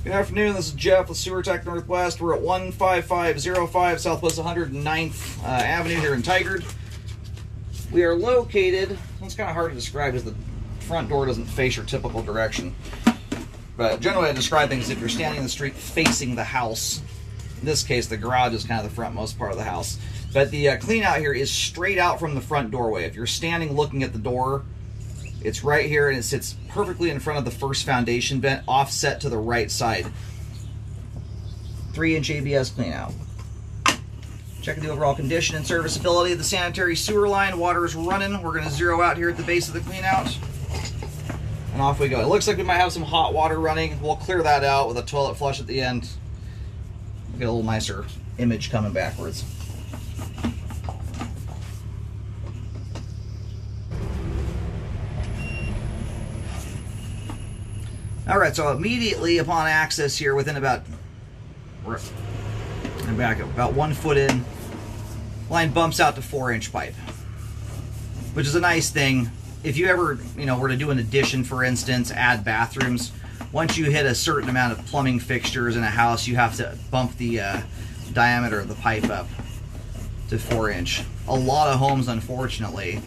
Good afternoon, this is Jeff with Sewer Tech Northwest. We're at 15505 Southwest 109th Avenue here in Tigard. We are located, it's kind of hard to describe because the front door doesn't face your typical direction. But generally I describe things if you're standing in the street facing the house. In this case, the garage is kind of the frontmost part of the house. But the clean out here is straight out from the front doorway. If you're standing looking at the door, it's right here and it sits perfectly in front of the first foundation vent, offset to the right side. 3-inch ABS clean out. Checking the overall condition and serviceability of the sanitary sewer line. Water is running. We're going to zero out here at the base of the clean out. And off we go. It looks like we might have some hot water running. We'll clear that out with a toilet flush at the end. Get a little nicer image coming backwards. Alright, so immediately upon access here, within about 1 foot in, line bumps out to 4-inch pipe, which is a nice thing. If you ever, were to do an addition, for instance, add bathrooms, once you hit a certain amount of plumbing fixtures in a house, you have to bump the diameter of the pipe up to 4-inch. A lot of homes, unfortunately,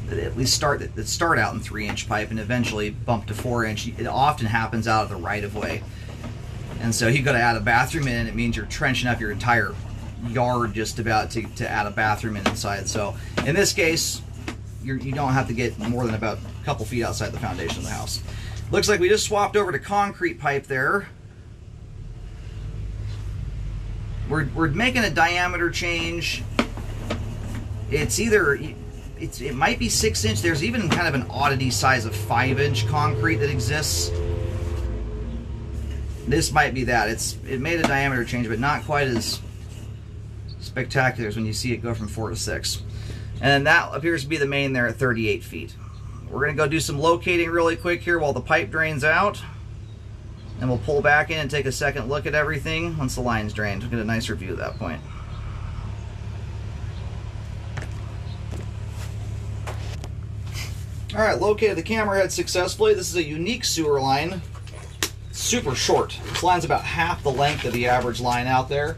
that start out in 3-inch pipe and eventually bump to 4-inch. It often happens out of the right-of-way. And so you've got to add a bathroom in, and it means you're trenching up your entire yard just about to add a bathroom in inside. So in this case, you don't have to get more than about a couple feet outside the foundation of the house. Looks like we just swapped over to concrete pipe there. We're making a diameter change. It's either... It might be 6-inch. There's even kind of an oddity size of 5-inch concrete that exists. This might be that. It made a diameter change, but not quite as spectacular as when you see it go from 4 to 6. And that appears to be the main there at 38 feet. We're going to go do some locating really quick here while the pipe drains out. And we'll pull back in and take a second look at everything once the line's drained. We'll get a nicer view at that point. Alright, located the camera head successfully. This is a unique sewer line. Super short. This line's about half the length of the average line out there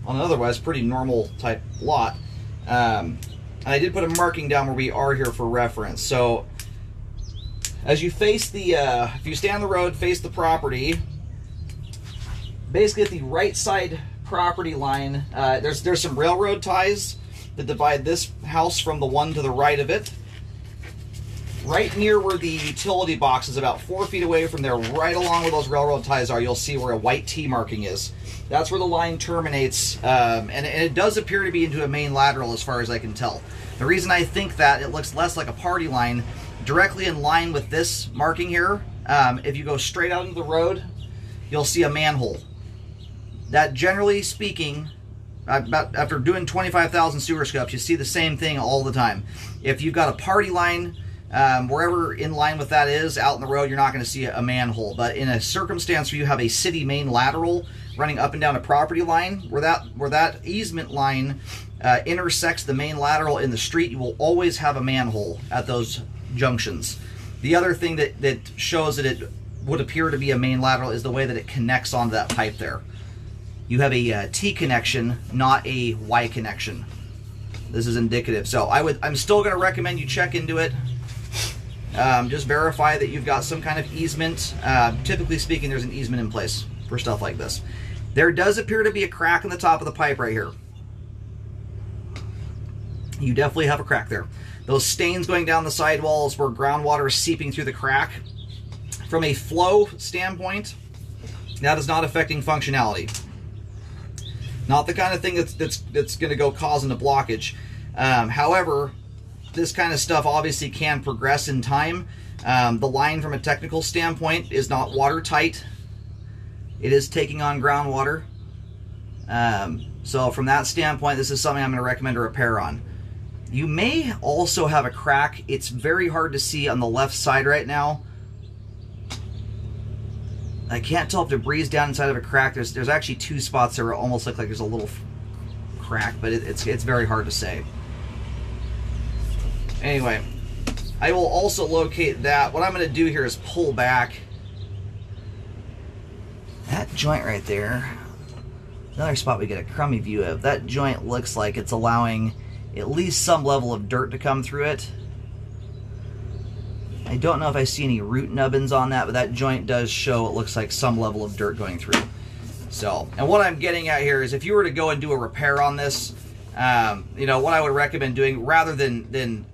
on an otherwise pretty normal type lot. And I did put a marking down where we are here for reference. So as you face the, if you stand on the road, face the property, basically at the right side property line, there's some railroad ties that divide this house from the one to the right of it. Right near where the utility box is, about 4 feet away from there, right along where those railroad ties are, you'll see where a white T marking is. That's where the line terminates, and it does appear to be into a main lateral as far as I can tell. The reason I think that it looks less like a party line, directly in line with this marking here, if you go straight out into the road, you'll see a manhole. That, generally speaking, after doing 25,000 sewer scopes, you see the same thing all the time. If you've got a party line, wherever in line with that is, out in the road, you're not going to see a manhole. But in a circumstance where you have a city main lateral running up and down a property line, where that easement line intersects the main lateral in the street, you will always have a manhole at those junctions. The other thing that shows that it would appear to be a main lateral is the way that it connects onto that pipe there. You have a T connection, not a Y connection. This is indicative. So I'm still going to recommend you check into it. Just verify that you've got some kind of easement. Typically speaking, there's an easement in place for stuff like this. There does appear to be a crack in the top of the pipe right here. You definitely have a crack there. Those stains going down the sidewalls where groundwater is seeping through the crack. From a flow standpoint, that is not affecting functionality. Not the kind of thing that's going to go causing a blockage. However, this kind of stuff obviously can progress in time. The line from a technical standpoint is not watertight. It is taking on groundwater. So from that standpoint, this is something I'm going to recommend a repair on. You may also have a crack. It's very hard to see on the left side right now. I can't tell if debris down inside of a crack. There's actually 2 spots that almost look like there's a little crack, but it's very hard to say. Anyway, I will also locate that. What I'm going to do here is pull back That joint right there, another spot we get a crummy view of. That joint looks like it's allowing at least some level of dirt to come through it. I don't know if I see any root nubbins on that, but that joint does show it looks like some level of dirt going through. So, and what I'm getting at here is if you were to go and do a repair on this, you know, what I would recommend doing, rather than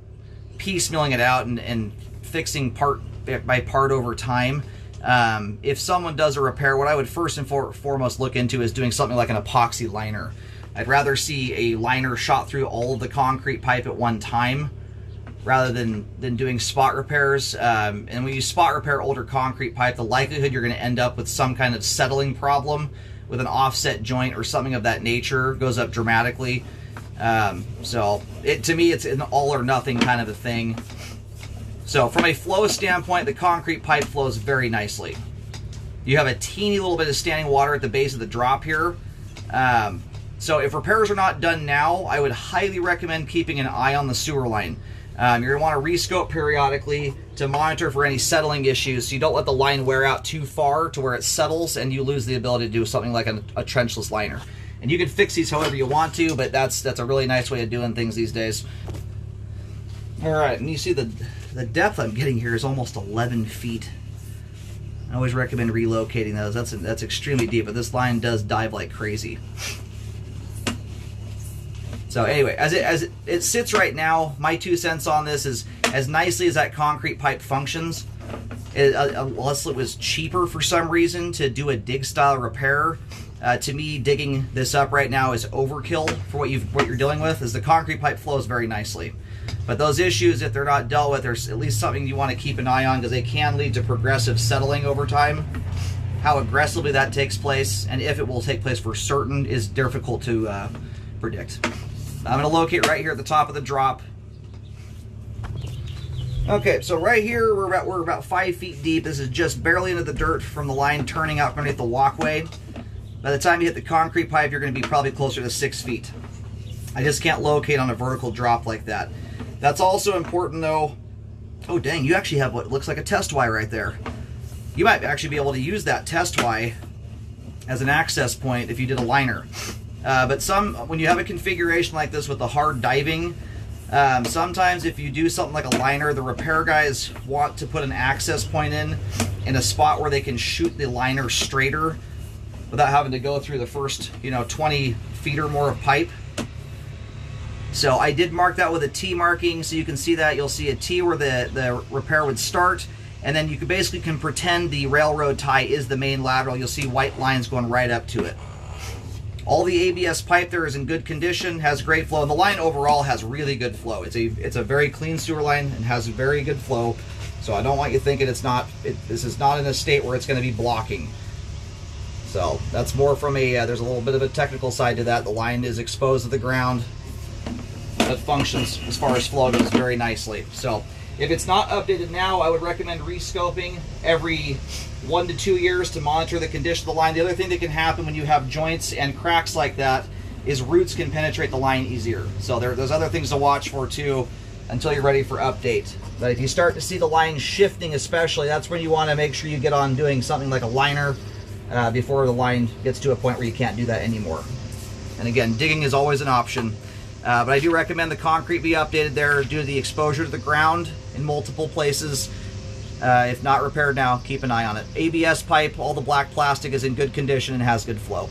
piecemealing it out and fixing part by part over time, if someone does a repair, what I would first and foremost look into is doing something like an epoxy liner. I'd rather see a liner shot through all of the concrete pipe at one time rather than doing spot repairs. And when you spot repair older concrete pipe, the likelihood you're going to end up with some kind of settling problem with an offset joint or something of that nature goes up dramatically. So to me, it's an all or nothing kind of a thing. So from a flow standpoint, the concrete pipe flows very nicely. You have a teeny little bit of standing water at the base of the drop here. So if repairs are not done now, I would highly recommend keeping an eye on the sewer line. You're going to want to rescope periodically to monitor for any settling issues, so you don't let the line wear out too far to where it settles and you lose the ability to do something like a trenchless liner. And you can fix these however you want to, but that's a really nice way of doing things these days. All right, and you see the depth I'm getting here is almost 11 feet. I always recommend relocating those. That's extremely deep, but this line does dive like crazy. So anyway, as it sits right now, my 2 cents on this is, as nicely as that concrete pipe functions, unless it was cheaper for some reason to do a dig style repair, to me digging this up right now is overkill for what you're dealing with. Is the concrete pipe flows very nicely, but those issues, if they're not dealt with, there's at least something you want to keep an eye on, because they can lead to progressive settling over time. How aggressively that takes place and if it will take place for certain is difficult to predict. I'm going to locate right here at the top of the drop. Okay, so right here we're about 5 feet deep. This is just barely into the dirt from the line turning out underneath the walkway. By the time you hit the concrete pipe, you're going to be probably closer to 6 feet. I just can't locate on a vertical drop like that. That's also important though. Oh dang, you actually have what looks like a test Y right there. You might actually be able to use that test Y as an access point if you did a liner. But when you have a configuration like this with the hard diving, sometimes if you do something like a liner, the repair guys want to put an access point in a spot where they can shoot the liner straighter without having to go through the first 20 feet or more of pipe. So I did mark that with a T marking, so you can see that. You'll see a T where the repair would start, and then you can pretend the railroad tie is the main lateral. You'll see white lines going right up to it. All the ABS pipe there is in good condition, has great flow, and the line overall has really good flow. It's a very clean sewer line and has very good flow. So I don't want you thinking this is not in a state where it's going to be blocking. So that's more from there's a little bit of a technical side to that. The line is exposed to the ground, but functions as far as flow goes very nicely. So if it's not updated now, I would recommend rescoping every 1 to 2 years to monitor the condition of the line. The other thing that can happen when you have joints and cracks like that is roots can penetrate the line easier. So there's other things to watch for too until you're ready for update. But if you start to see the line shifting especially, that's when you want to make sure you get on doing something like a liner before the line gets to a point where you can't do that anymore. And again, digging is always an option. But I do recommend the concrete be updated there due to the exposure to the ground in multiple places. If not repaired now, keep an eye on it. ABS pipe, all the black plastic is in good condition and has good flow.